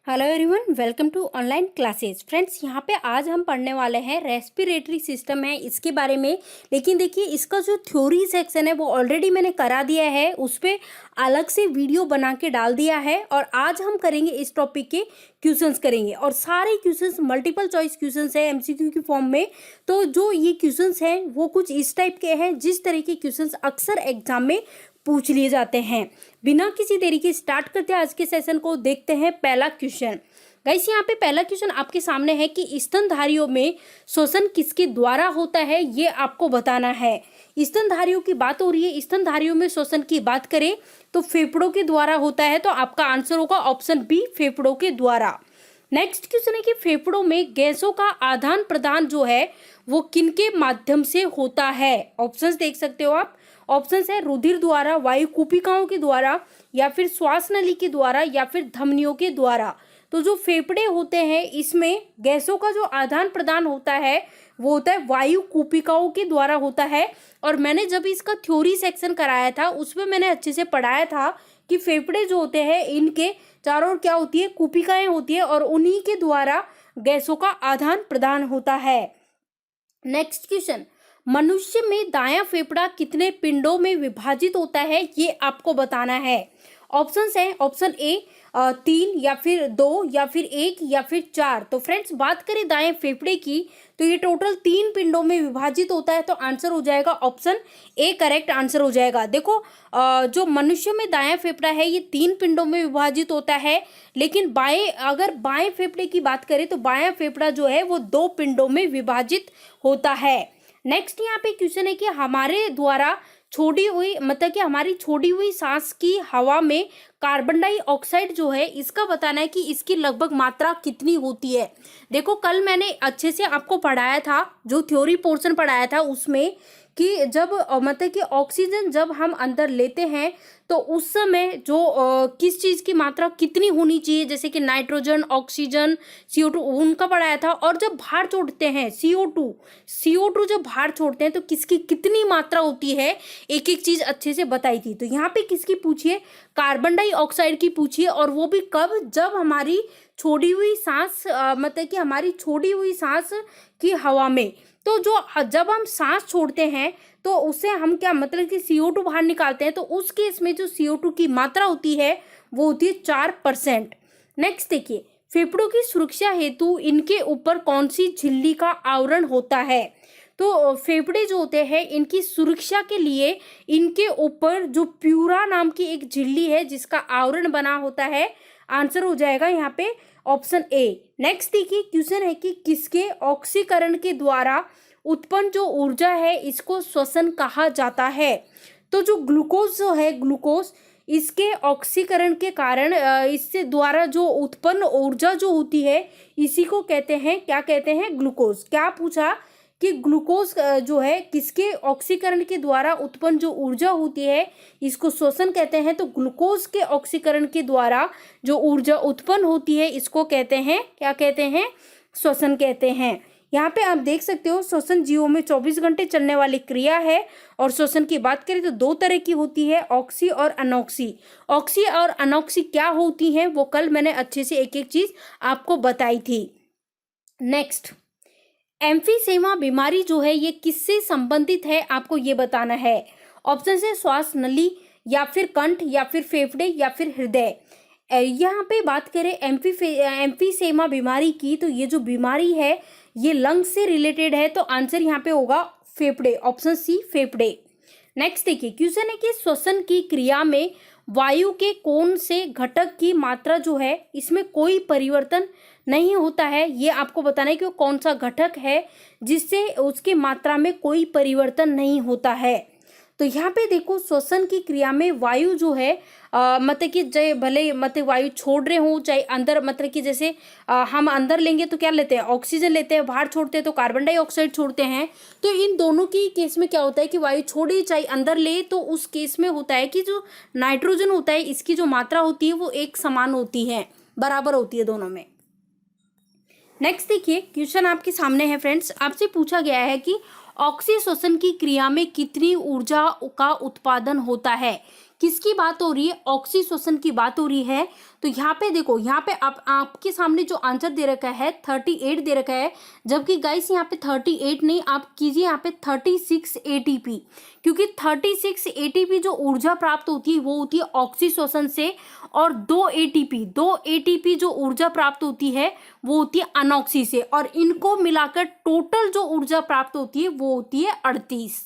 Hello everyone, welcome to online classes. Friends, यहाँ पे आज हम पढ़ने वाले हैं रेस्पिरेटरी सिस्टम है इसके बारे में। लेकिन देखिए, इसका जो थ्योरी सेक्शन है वो ऑलरेडी मैंने करा दिया है, उस पर अलग से वीडियो बना के डाल दिया है। और आज हम करेंगे इस टॉपिक के क्वेश्चंस करेंगे, और सारे क्वेश्चंस मल्टीपल चॉइस क्वेश्चंस है एमसीक्यू की फॉर्म में। तो जो ये क्वेश्चंस हैं वो कुछ इस टाइप के हैं जिस तरह के क्वेश्चंस अक्सर एग्जाम में पूछ लिए जाते हैं। बिना किसी देरी के स्टार्ट करते हैं आज के सेशन को। देखते हैं पहला क्वेश्चन। गाइस, यहाँ पे पहला क्वेश्चन आपके सामने है कि स्तनधारियों में श्वसन किसके द्वारा होता है, ये आपको बताना है। स्तनधारियों की बात हो रही है। स्तनधारियों में श्वसन की बात करें तो फेफड़ों के द्वारा होता है, तो आपका आंसर होगा ऑप्शन बी, फेफड़ों के द्वारा। नेक्स्ट क्वेश्चन है कि फेफड़ों में गैसों का आदान प्रदान जो है वो किनके माध्यम से होता है। ऑप्शंस देख सकते हो आप। ऑप्शंस है रुधिर द्वारा, वायु कूपिकाओं के द्वारा, या फिर श्वास नली के द्वारा, या फिर धमनियों के द्वारा। तो जो फेफड़े होते हैं इसमें गैसों का जो आदान प्रदान होता है वो होता है वायु कूपिकाओं के द्वारा होता है। और मैंने जब इसका थ्योरी सेक्शन कराया था उसमें मैंने अच्छे से पढ़ाया था कि फेफड़े जो होते हैं इनके चारों ओर क्या होती है, कूपिकाएं होती है, और उन्हीं के द्वारा गैसों का आदान प्रदान होता है। नेक्स्ट क्वेश्चन, मनुष्य में दायां फेफड़ा कितने पिंडों में विभाजित होता है, ये आपको बताना है। ऑप्शंस है, ऑप्शन ए 3, या फिर 2, या फिर 1, या फिर 4। तो फ्रेंड्स, बात करें दाएं फेफड़े की तो ये टोटल 3 पिंडों में विभाजित होता है, तो आंसर हो जाएगा ऑप्शन ए, करेक्ट आंसर हो जाएगा। देखो, जो मनुष्य में दायां फेफड़ा है ये 3 पिंडों में विभाजित होता है, लेकिन अगर बाएं फेफड़े की बात करें तो बायां फेफड़ा जो है वो 2 पिंडों में विभाजित होता है। नेक्स्ट यहाँ पे क्वेश्चन है कि हमारे द्वारा छोड़ी हुई मतलब कि हमारी छोड़ी हुई सांस की हवा में कार्बन डाइऑक्साइड जो है इसका बताना है कि इसकी लगभग मात्रा कितनी होती है। देखो, कल मैंने अच्छे से आपको पढ़ाया था, जो थ्योरी पोर्शन पढ़ाया था उसमें, कि जब मतलब कि ऑक्सीजन जब हम अंदर लेते हैं तो उस समय जो किस चीज़ की मात्रा कितनी होनी चाहिए, जैसे कि नाइट्रोजन, ऑक्सीजन, CO2 उनका पढ़ाया था। और जब बाहर छोड़ते हैं CO2 जब बाहर छोड़ते हैं तो किसकी कितनी मात्रा होती है, एक एक चीज़ अच्छे से बताई थी। तो यहाँ पे किसकी पूछिए, कार्बन डाइऑक्साइड की पूछिए, और वो भी कब, जब हमारी छोड़ी हुई सांस मतलब कि हमारी छोड़ी हुई सांस की हवा में। तो जब हम सांस छोड़ते हैं तो उससे हम क्या मतलब कि CO2 बाहर निकालते हैं, तो उस केस में जो CO2 की मात्रा होती है वो होती है 4%। नेक्स्ट देखिए, फेफड़ों की सुरक्षा हेतु इनके ऊपर कौन सी झिल्ली का आवरण होता है। तो फेफड़े जो होते हैं इनकी सुरक्षा के लिए इनके ऊपर जो प्यूरा नाम की एक झिल्ली है जिसका आवरण बना होता है। आंसर हो जाएगा यहाँ पे ऑप्शन ए। नेक्स्ट देखिए, क्वेश्चन है कि किसके ऑक्सीकरण के द्वारा उत्पन्न जो ऊर्जा है इसको श्वसन कहा जाता है। तो जो ग्लूकोज जो है, ग्लूकोज, इसके ऑक्सीकरण के कारण इससे द्वारा जो उत्पन्न ऊर्जा जो होती है इसी को कहते हैं, क्या कहते हैं, ग्लूकोज। क्या पूछा कि ग्लूकोज जो है किसके ऑक्सीकरण के द्वारा उत्पन्न जो ऊर्जा होती है इसको श्वसन कहते हैं। तो ग्लूकोज के ऑक्सीकरण के द्वारा जो ऊर्जा उत्पन्न होती है इसको कहते हैं, क्या कहते हैं, श्वसन कहते हैं। यहाँ पे आप देख सकते हो, श्वसन जीवों में 24 घंटे चलने वाली क्रिया है। और श्वसन की बात करें तो 2 तरह की होती है, ऑक्सी और अनॉक्सी। ऑक्सी और अनॉक्सी क्या होती हैं वो कल मैंने अच्छे से एक एक चीज आपको बताई थी। नेक्स्ट, एम्फीसेमा बीमारी जो है ये किससे संबंधित है, आपको ये बताना है। ऑप्शन है श्वास नली, या फिर कंठ, या फिर फेफड़े, या फिर हृदय। यहाँ पे बात करें एम्फीसेमा बीमारी की तो ये जो बीमारी है ये लंग्स से रिलेटेड है, तो आंसर यहाँ पे होगा फेफड़े, ऑप्शन सी, फेफड़े। नेक्स्ट देखिए, क्वेश्चन है कि श्वसन की क्रिया में वायु के कौन से घटक की मात्रा जो है इसमें कोई परिवर्तन नहीं होता है। ये आपको बताना है कि वो कौन सा घटक है जिससे उसकी मात्रा में कोई परिवर्तन नहीं होता है। तो यहाँ पे देखो, श्वसन की क्रिया में वायु जो है मतलब कि चाहे भले मतलब वायु छोड़ रहे हो चाहे अंदर, मतलब कि जैसे हम अंदर लेंगे तो क्या लेते हैं, ऑक्सीजन लेते हैं, बाहर छोड़ते हैं तो कार्बन डाइऑक्साइड छोड़ते हैं। तो इन दोनों की केस में क्या होता है कि वायु छोड़े चाहे अंदर ले, तो उस केस में होता है कि जो नाइट्रोजन होता है इसकी जो मात्रा होती है वो एक समान होती है, बराबर होती है दोनों में। नेक्स्ट देखिए, क्वेश्चन आपके सामने है फ्रेंड्स। आपसे पूछा गया है कि ऑक्सीश्वसन की क्रिया में कितनी ऊर्जा का उत्पादन होता है। किसकी बात हो रही है, ऑक्सीशोषण की बात हो रही है। तो यहाँ पे देखो, यहाँ पे आपके सामने जो आंसर दे रखा है 38 दे रखा है, जबकि गाइस यहाँ पे 38 नहीं, आप कीजिए यहाँ पे 36 एटीपी, क्योंकि 36 एटीपी जो ऊर्जा प्राप्त होती है वो होती है ऑक्सीशोषण से, और 2 एटीपी जो ऊर्जा प्राप्त होती है वो होती है अनॉक्सी से, और इनको मिलाकर टोटल जो ऊर्जा प्राप्त होती है वो होती है 38।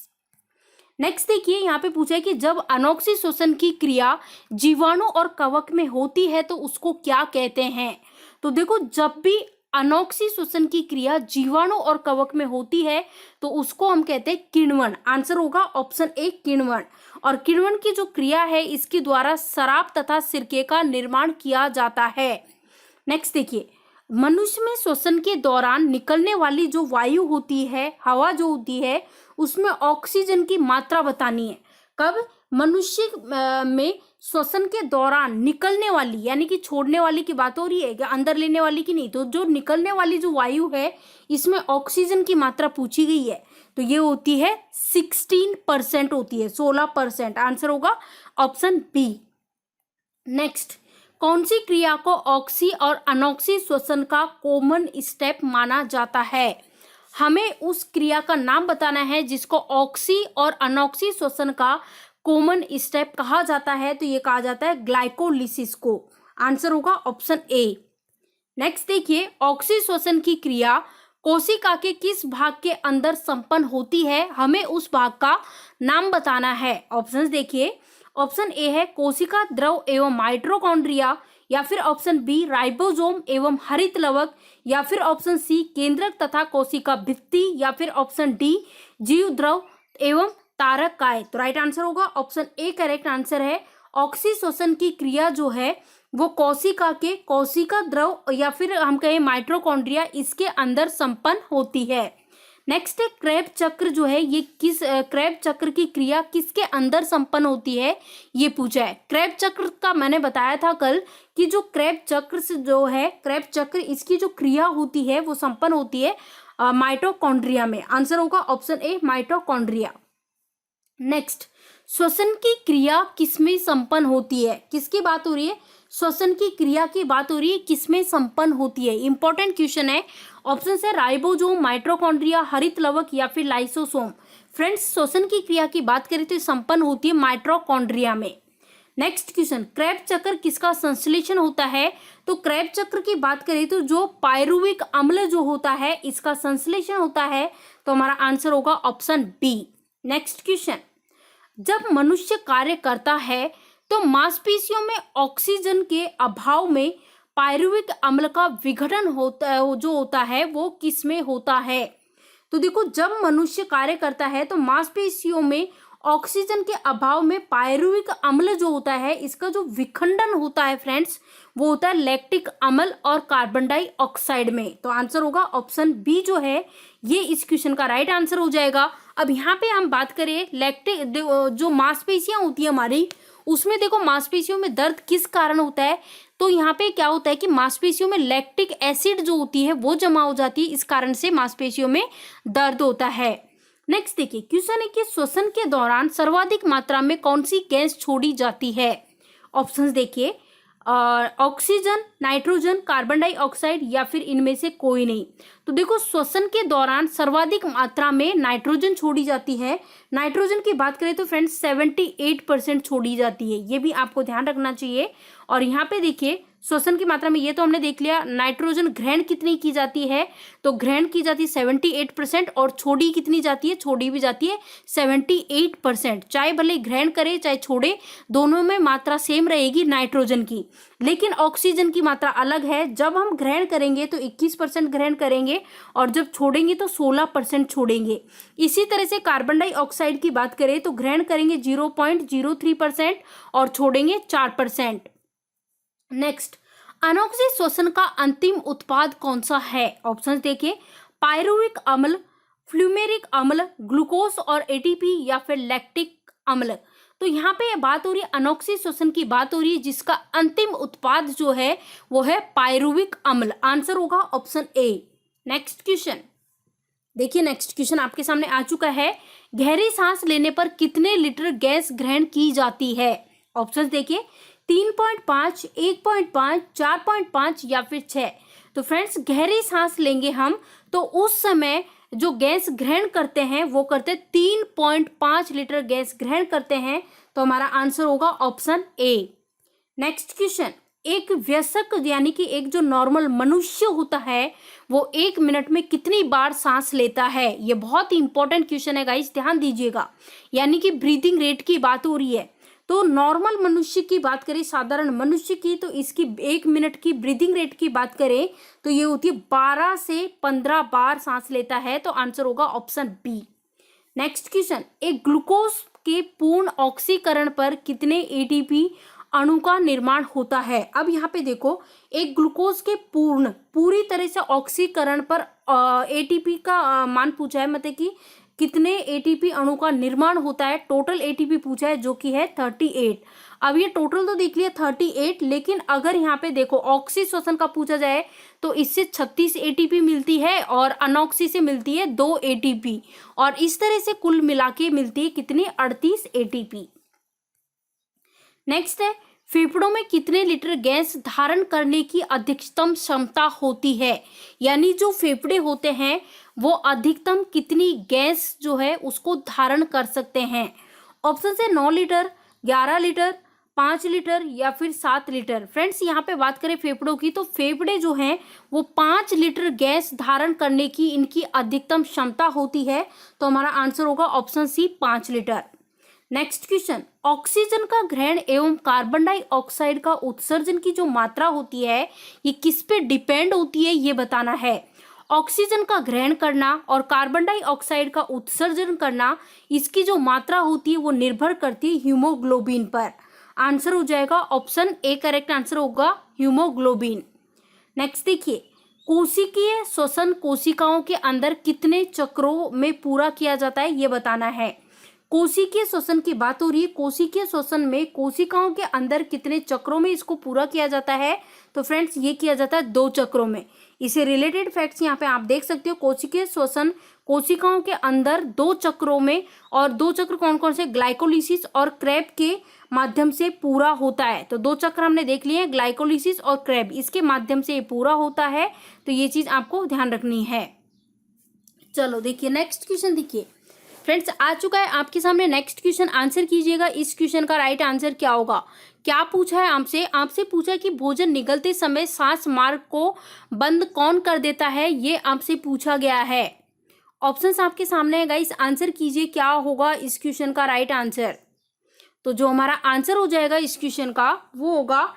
नेक्स्ट देखिए, यहाँ पे पूछा है कि जब अनॉक्सी शोषण की क्रिया जीवाणु और कवक में होती है तो उसको क्या कहते हैं। तो देखो, जब भी अनॉक्सी शोषण की क्रिया जीवाणु और कवक में होती है तो उसको हम कहते हैं किण्वन। आंसर होगा ऑप्शन ए किण्वन। और किण्वन की जो क्रिया है इसके द्वारा शराब तथा सिरके का निर्माण किया जाता है। नेक्स्ट देखिए, मनुष्य में श्वसन के दौरान निकलने वाली जो वायु होती है, हवा जो होती है, उसमें ऑक्सीजन की मात्रा बतानी है। कब? मनुष्य में श्वसन के दौरान निकलने वाली, यानी कि छोड़ने वाली की बात हो रही है, क्या अंदर लेने वाली की नहीं। तो जो निकलने वाली जो वायु है इसमें ऑक्सीजन की मात्रा पूछी गई है, तो ये होती है 16% होती है, 16%। आंसर होगा ऑप्शन बी। नेक्स्ट, कौन सी क्रिया को ऑक्सी और अनॉक्सी श्वसन का कॉमन स्टेप माना जाता है। हमें उस क्रिया का नाम बताना है जिसको ऑक्सी और अनॉक्सी श्वसन का कॉमन स्टेप कहा जाता है। तो ये कहा जाता है ग्लाइकोलिसिस को। आंसर होगा ऑप्शन ए। नेक्स्ट देखिए, ऑक्सी श्वसन की क्रिया कोशिका के किस भाग के अंदर संपन्न होती है, हमें उस भाग का नाम बताना है। ऑप्शंस देखिए, ऑप्शन ए है कोशिका द्रव एवं माइटोकॉन्ड्रिया, या फिर ऑप्शन बी राइबोसोम एवं हरित लवक, या फिर ऑप्शन सी केंद्रक तथा कोशिका भित्ति, या फिर ऑप्शन डी जीव द्रव एवं तारक काय। तो राइट आंसर होगा ऑप्शन ए करेक्ट आंसर है। ऑक्सी श्वसन की क्रिया जो है वो कोशिका के कोशिका द्रव या फिर हम कहें माइटोकॉन्ड्रिया, इसके अंदर संपन्न होती है। नेक्स्ट है क्रेब चक्र जो है, ये किस क्रेब चक्र की क्रिया किसके अंदर संपन्न होती है, ये पूछा है। क्रेब चक्र का मैंने बताया था कल कि जो क्रेब चक्र से जो है, क्रेब चक्र इसकी जो क्रिया होती है वो संपन्न होती है माइटोकॉन्ड्रिया में। आंसर होगा ऑप्शन ए माइटोकॉन्ड्रिया। नेक्स्ट, श्वसन की क्रिया किसमें संपन्न होती है, किसकी बात हो रही है, श्वसन की क्रिया की बात हो रही है, किसमें संपन्न होती है। इंपॉर्टेंट क्वेश्चन है। ऑप्शन है राइबोसोम, माइटोकॉन्ड्रिया, हरित लवक या फिर लाइसोसोम। फ्रेंड्स, श्वसन की क्रिया की बात करें तो संपन्न होती है माइटोकॉन्ड्रिया में। नेक्स्ट क्वेश्चन, क्रेब चक्र किसका संश्लेषण होता है। तो क्रेब चक्र की बात करें तो जो पायरुविक अम्ल जो होता है इसका संश्लेषण होता है। तो हमारा आंसर होगा ऑप्शन बी। नेक्स्ट क्वेश्चन, जब मनुष्य कार्य करता है तो मांसपेशियों में ऑक्सीजन के अभाव में पायरुविक अम्ल का विघटन होता है, जो होता है वो किसमें होता है। तो देखो, जब मनुष्य कार्य करता है तो मांसपेशियों में ऑक्सीजन के अभाव में पायरुविक अम्ल जो होता है इसका जो विखंडन होता है फ्रेंड्स, वो होता है लैक्टिक अम्ल और कार्बन डाइऑक्साइड में। तो आंसर होगा ऑप्शन बी जो है, ये इस क्वेश्चन का राइट आंसर हो जाएगा। अब यहाँ पे हम बात करें लैक्टिक, जो मांसपेशियां होती है हमारी, उसमें देखो मांसपेशियों में दर्द किस कारण होता है। तो यहाँ पे क्या होता है कि मांसपेशियों में लैक्टिक एसिड जो होती है वो जमा हो जाती है, इस कारण से मांसपेशियों में दर्द होता है। नेक्स्ट देखिए, क्वेश्चन है कि श्वसन के दौरान सर्वाधिक मात्रा में कौन सी गैस छोड़ी जाती है। ऑप्शंस देखिए, ऑक्सीजन, नाइट्रोजन, कार्बन डाइऑक्साइड या फिर इनमें से कोई नहीं। तो देखो, श्वसन के दौरान सर्वाधिक मात्रा में नाइट्रोजन छोड़ी जाती है। नाइट्रोजन की बात करें तो फ्रेंड्स 78% छोड़ी जाती है, ये भी आपको ध्यान रखना चाहिए। और यहाँ पे देखिए श्वसन की मात्रा में ये तो हमने देख लिया। नाइट्रोजन ग्रहण कितनी की जाती है, तो ग्रहण की जाती है 78%, और छोड़ी कितनी जाती है, छोड़ी भी जाती है 78%। चाहे भले ग्रहण करे चाहे छोड़े, दोनों में मात्रा सेम रहेगी नाइट्रोजन की। लेकिन ऑक्सीजन की मात्रा अलग है, जब हम ग्रहण करेंगे तो 21% ग्रहण करेंगे और जब छोड़ेंगे तो 16% छोड़ेंगे। इसी तरह से कार्बन डाइऑक्साइड की बात करें तो ग्रहण करेंगे 0.03% और छोड़ेंगे 4%। नेक्स्ट, अनॉक्सी श्वसन का अंतिम उत्पाद कौन सा है। ऑप्शंस देखिए, पायरुविक अम्ल, फ्लूमेरिक अम्ल, ग्लूकोज और एटीपी या फिर लैक्टिक अम्ल। तो यहाँ पे बात हो रही है अनॉक्सी श्वसन की बात हो रही है, जिसका अंतिम उत्पाद जो है वो है पायरुविक अम्ल। आंसर होगा ऑप्शन ए। नेक्स्ट क्वेश्चन देखिए, नेक्स्ट क्वेश्चन आपके सामने आ चुका है। गहरी सांस लेने पर कितने लीटर गैस ग्रहण की जाती है। ऑप्शन देखिए 3.5, 1.5, 4.5 या फिर 6। तो फ्रेंड्स गहरी सांस लेंगे हम तो उस समय जो गैस ग्रहण करते हैं वो करते 3.5 लीटर गैस ग्रहण करते हैं। तो हमारा आंसर होगा ऑप्शन ए। नेक्स्ट क्वेश्चन, एक वयस्क यानी कि एक जो नॉर्मल मनुष्य होता है वो 1 मिनट में कितनी बार सांस लेता है? ये बहुत ही इंपॉर्टेंट क्वेश्चन है गाइस, ध्यान दीजिएगा। यानी कि ब्रीदिंग रेट की बात हो रही है। तो नॉर्मल मनुष्य की बात करें, साधारण मनुष्य की, तो इसकी 1 मिनट की ब्रीदिंग रेट की बात करें तो ये होती है 12 से 15 बार सांस लेता है। तो आंसर होगा ऑप्शन बी। नेक्स्ट क्वेश्चन, एक ग्लूकोज के पूर्ण ऑक्सीकरण पर कितने एटीपी अणु का निर्माण होता है? अब यहाँ पे देखो, एक ग्लूकोज के पूरी तरह से ऑक्सीकरण पर एटीपी का मान पूछा है, मतलब कि कितने एटीपी अणु का निर्माण होता है। टोटल एटीपी पूछा है जो कि है 38। अब ये टोटल तो देख लिया 38, लेकिन अगर यहाँ पे देखो ऑक्सी श्वसन का पूछा जाए तो इससे 36 एटीपी मिलती है और अनऑक्सी से मिलती है 2 एटीपी, और इस तरह से कुल मिला के मिलती है कितनी? 38 एटीपी। नेक्स्ट है, फेफड़ों में कितने लीटर गैस धारण करने की अधिकतम क्षमता होती है? यानी जो फेफड़े होते हैं वो अधिकतम कितनी गैस जो है उसको धारण कर सकते हैं? ऑप्शन है 9 लीटर, 11 लीटर, 5 लीटर या फिर 7 लीटर। फ्रेंड्स यहाँ पे बात करें फेफड़ों की तो फेफड़े जो हैं वो 5 लीटर गैस धारण करने की इनकी अधिकतम क्षमता होती है। तो हमारा आंसर होगा ऑप्शन सी, 5 लीटर। नेक्स्ट क्वेश्चन, ऑक्सीजन का ग्रहण एवं कार्बन डाइऑक्साइड का उत्सर्जन की जो मात्रा होती है ये किस पे डिपेंड होती है ये बताना है। ऑक्सीजन का ग्रहण करना और कार्बन डाइऑक्साइड का उत्सर्जन करना, इसकी जो मात्रा होती है वो निर्भर करती है हीमोग्लोबिन पर। आंसर हो जाएगा ऑप्शन ए, करेक्ट आंसर होगा हीमोग्लोबिन। नेक्स्ट देखिए, कोशिकीय श्वसन कोशिकाओं के अंदर कितने चक्रों में पूरा किया जाता है ये बताना है। कोशिकीय श्वसन की बात हो रही है। कोशिकीय श्वसन में कोशिकाओं के अंदर कितने चक्रों में इसको पूरा किया जाता है? तो फ्रेंड्स ये किया जाता है 2 चक्रों में। इसे रिलेटेड फैक्ट्स यहाँ पे आप देख सकते हो। कोशिकीय श्वसन कोशिकाओं के अंदर 2 चक्रों में, और 2 चक्र कौन कौन से? ग्लाइकोलिसिस और क्रेब के माध्यम से पूरा होता है। तो 2 चक्र हमने देख लिए हैं, ग्लाइकोलिसिस और क्रेब, इसके माध्यम से ये पूरा होता है। तो ये चीज आपको ध्यान रखनी है। चलो देखिए नेक्स्ट क्वेश्चन, देखिए फ्रेंड्स आ चुका है आपके सामने नेक्स्ट क्वेश्चन। आंसर कीजिएगा इस क्वेश्चन का राइट आंसर क्या होगा। क्या पूछा है आपसे? आपसे पूछा है कि भोजन निगलते समय सांस मार्ग को बंद कौन कर देता है, ये आपसे पूछा गया है। ऑप्शंस आपके सामने है गाइस, आंसर कीजिए क्या होगा इस क्वेश्चन का राइट आंसर। तो जो हमारा आंसर हो जाएगा इस क्वेश्चन का वो होगा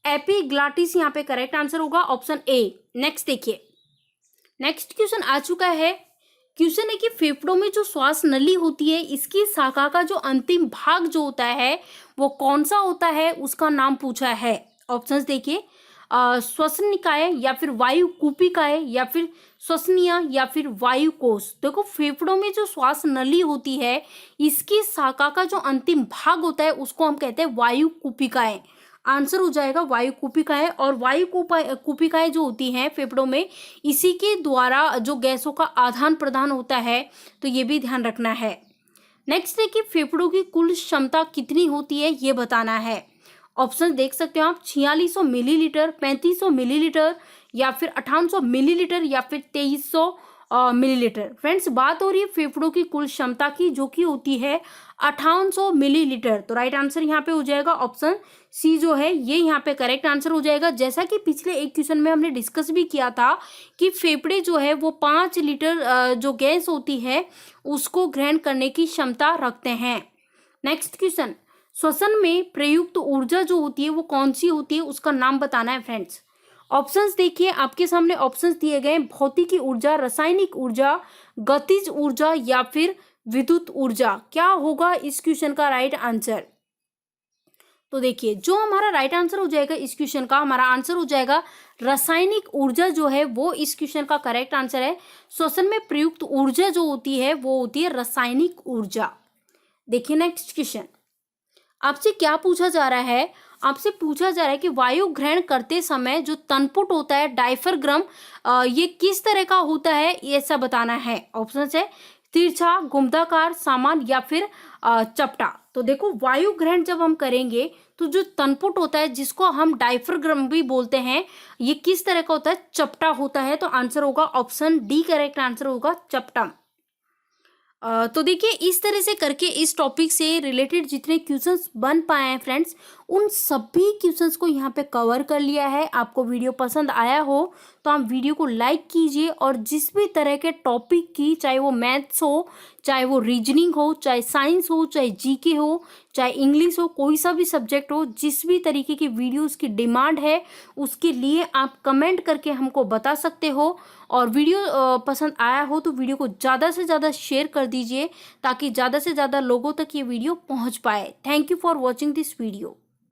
एपिग्लॉटिस, यहाँ पे करेक्ट आंसर होगा ऑप्शन ए। नेक्स्ट देखिए, नेक्स्ट क्वेश्चन आ चुका है। क्वेश्चन है कि फेफड़ों में जो श्वास नली होती है इसकी शाखा का जो अंतिम भाग जो होता है वो कौन सा होता है, उसका नाम पूछा है। ऑप्शंस देखिए, श्वसन निकाय या फिर वायु कूपिकाय या फिर श्वसनिया या फिर वायु कोश। देखो फेफड़ों में जो श्वास नली होती है इसकी शाखा का जो अंतिम भाग होता है उसको हम कहते हैं वायु कूपिकाएं। आंसर हो जाएगा वायु कूपिकाएं। और वायु कूपिकाएं जो होती हैं फेफड़ों में, इसी के द्वारा जो गैसों का आदान प्रदान होता है। तो ये भी ध्यान रखना है। नेक्स्ट है कि फेफड़ों की कुल क्षमता कितनी होती है ये बताना है। ऑप्शन देख सकते हो आप, 4600 मिलीलीटर, 3500 मिलीलीटर या फिर 5800 मिलीलीटर या फिर 2300 मिलीलीटर। फ्रेंड्स बात हो रही है फेफड़ों की कुल क्षमता की जो कि होती है 5800 मिलीलीटर। तो राइट आंसर यहाँ पे हो जाएगा ऑप्शन सी जो है ये यहाँ पे करेक्ट आंसर हो जाएगा। जैसा कि पिछले एक क्वेश्चन में हमने डिस्कस भी किया था कि फेफड़े जो है वो 5 लीटर जो गैस होती है उसको ग्रहण करने की क्षमता रखते हैं। नेक्स्ट क्वेश्चन, श्वसन में प्रयुक्त ऊर्जा जो होती है वो कौन सी होती है उसका नाम बताना है फ्रेंड्स। ऑप्शंस देखिए आपके सामने, ऑप्शंस दिए गए भौतिकी ऊर्जा, रासायनिक ऊर्जा, गतिज ऊर्जा या फिर विद्युत ऊर्जा। क्या होगा इस क्वेश्चन का राइट आंसर? तो देखिए जो हमारा राइट आंसर हो जाएगा इस क्वेश्चन का, हमारा आंसर हो जाएगा रासायनिक ऊर्जा जो है वो इस क्वेश्चन का करेक्ट आंसर है। श्वसन में प्रयुक्त ऊर्जा जो होती है वो होती है रासायनिक ऊर्जा। देखिए नेक्स्ट क्वेश्चन, आपसे क्या पूछा जा रहा है? आपसे पूछा जा रहा है कि वायु ग्रहण करते समय जो तनपुट होता है डायफ्राम, ये किस तरह का होता है ये सब बताना है। ऑप्शन है तिरछा, घुमदाकार, सामान या फिर चपटा। तो देखो वायु ग्रहण जब हम करेंगे तो जो तनपुट होता है जिसको हम डायफ्राग्राम भी बोलते हैं, ये किस तरह का होता है? चपटा होता है। तो आंसर होगा ऑप्शन डी, करेक्ट आंसर होगा चपटा। तो देखिए इस तरह से करके इस टॉपिक से रिलेटेड जितने क्वेश्चंस बन पाए हैं फ्रेंड्स, उन सभी क्वेश्चंस को यहाँ पे कवर कर लिया है। आपको वीडियो पसंद आया हो तो आप वीडियो को लाइक कीजिए, और जिस भी तरह के टॉपिक की, चाहे वो मैथ्स हो, चाहे वो रीजनिंग हो, चाहे साइंस हो, चाहे जीके हो, चाहे इंग्लिश हो, कोई सा भी सब्जेक्ट हो, जिस भी तरीके की वीडियोस की डिमांड है उसके लिए आप कमेंट करके हमको बता सकते हो। और वीडियो पसंद आया हो तो वीडियो को ज़्यादा से ज़्यादा शेयर कर दीजिए ताकि ज़्यादा से ज़्यादा लोगों तक ये वीडियो पहुंच पाए। Thank you for watching this video.